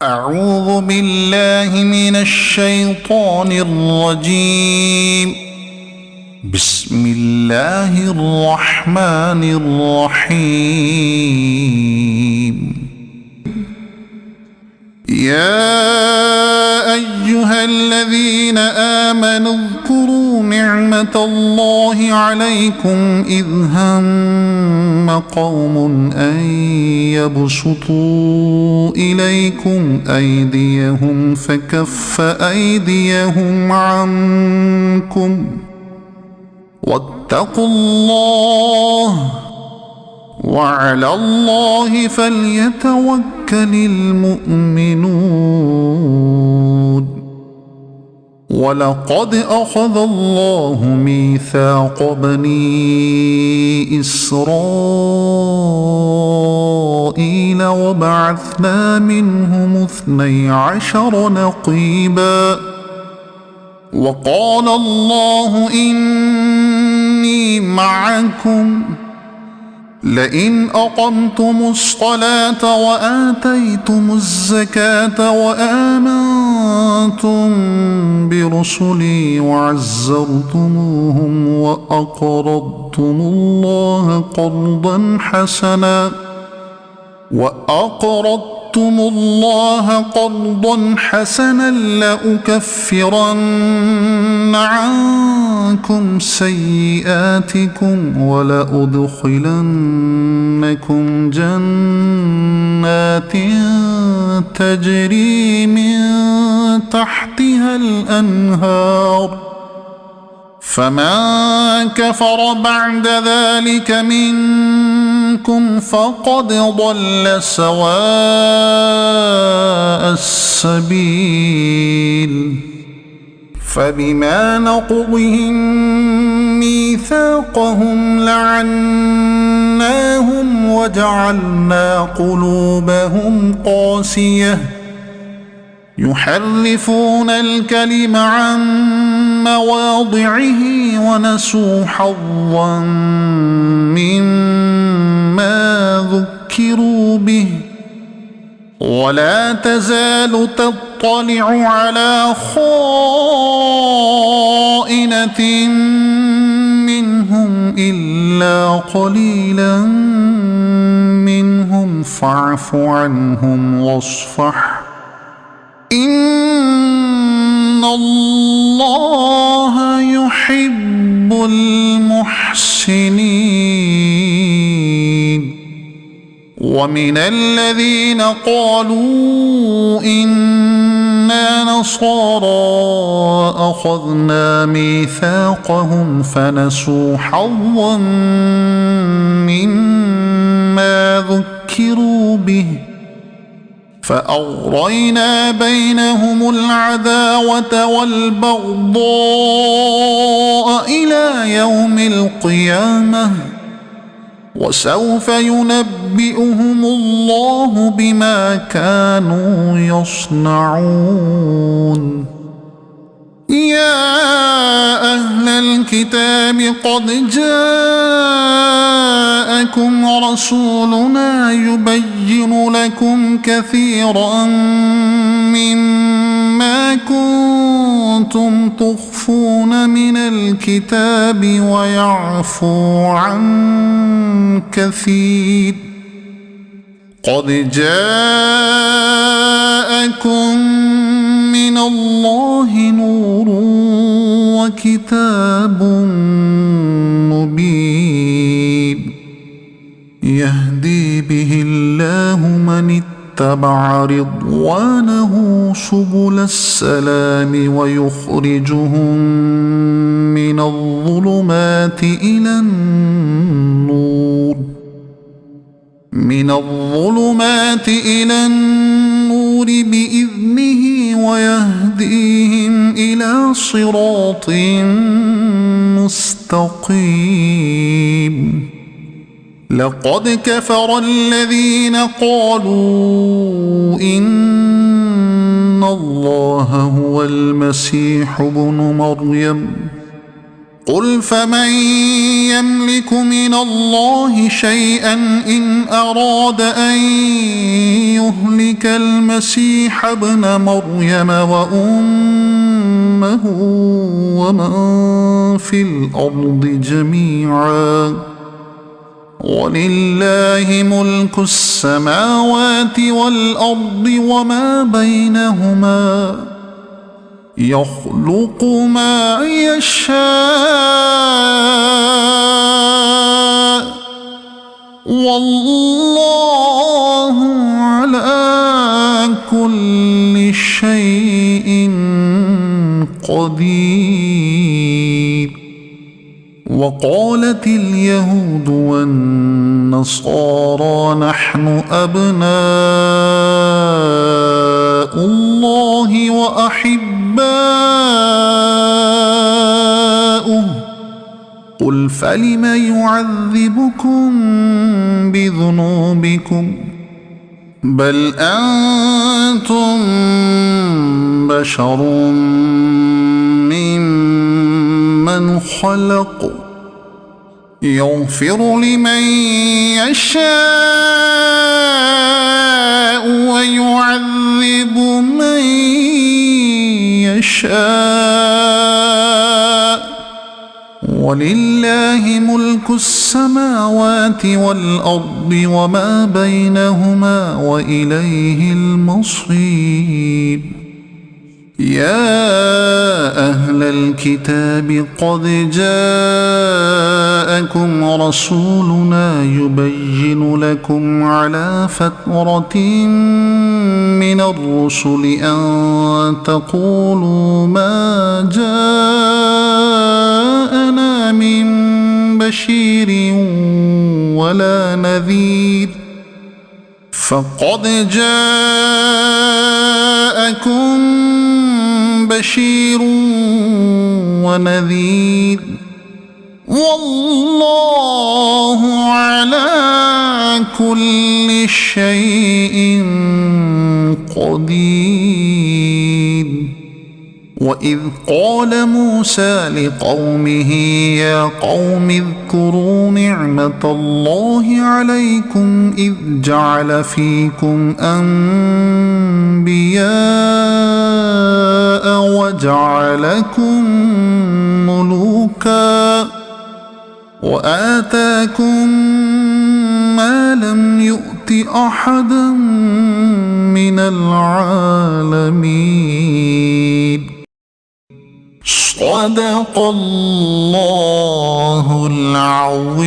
أعوذ بالله من الشيطان الرجيم. بسم الله الرحمن الرحيم. يا أيها الذين آمنوا اذكروا نعمة الله عليكم إذ هم قوم أن يبسطوا إليكم أيديهم فكف أيديهم عنكم واتقوا الله وعلى الله فليتوكل المؤمنون. ولقد أخذ الله ميثاق بني إسرائيل وبعثنا منهم 12 نقيبا وقال الله إني معكم لئن أقمتم الصلاة وآتيتم الزكاة وآمنتم برسلي وعزرتموهم وأقرضتم الله قرضا حسنا لأكفرن عنكم سيئاتكم ولأدخلنكم جنات تجري من تحتها الأنهار فمن كفر بعد ذلك منكم فقد ضل سواء السبيل. فبما نقضهم ميثاقهم لعناهم وجعلنا قلوبهم قاسية يحرفون الكلم عن مواضعه ونسوا حظا مما ذكروا به ولا تزال تطلع على خائنة منهم إلا قليلا منهم فاعف عنهم واصفح إن الله يحب المحسنين. ومن الذين قالوا إنا نصارى أخذنا ميثاقهم فنسوا حظا مما ذكروا به فأغرينا بينهم العداوة والبغضاء إلى يوم القيامة وسوف ينبئهم الله بما كانوا يصنعون. يا أهل الكتاب قد جاءكم رسولنا يبين لكم كثيرا مما كنتم تخفون من الكتاب ويعفو عن كثير. قد جاءكم من الله نور وكتاب مبين يهدي به الله من اتبع رضوانه سبل السلام ويخرجهم من الظلمات إلى النور بإذنه ويهديهم إلى صراط مستقيم. لقد كفر الذين قالوا إن الله هو المسيح ابن مريم قل فمن يملك من الله شيئا إن أراد أن يهلك المسيح ابن مريم وأمه ومن في الأرض جميعا ولله ملك السماوات والأرض وما بينهما يخلق ما يشاء والله على كل شيء قدير. وقالت اليهود والنصارى نحن أبناء الله وأحباؤه قل فلم يعذبكم بذنوبكم بل أنتم بشر ممن خلق يغفر لمن يشاء ويعذب من يشاء ولله ملك السماوات والأرض وما بينهما وإليه المصير. يا أهل الكتاب قد جاءكم رسولنا يبين لكم على فترة من الرسل أن تقولوا ما جاءنا من بشير ولا نذير فقد جاءكم بشير ونذير والله على كل شيء قدير. وإذ قال موسى لقومه يا قوم اذكروا نعمة الله عليكم إذ جعل فيكم أنبياء وجعلكم ملوكا وآتاكم ما لم يؤت أحدا من العالمين. صدق الله العظيم.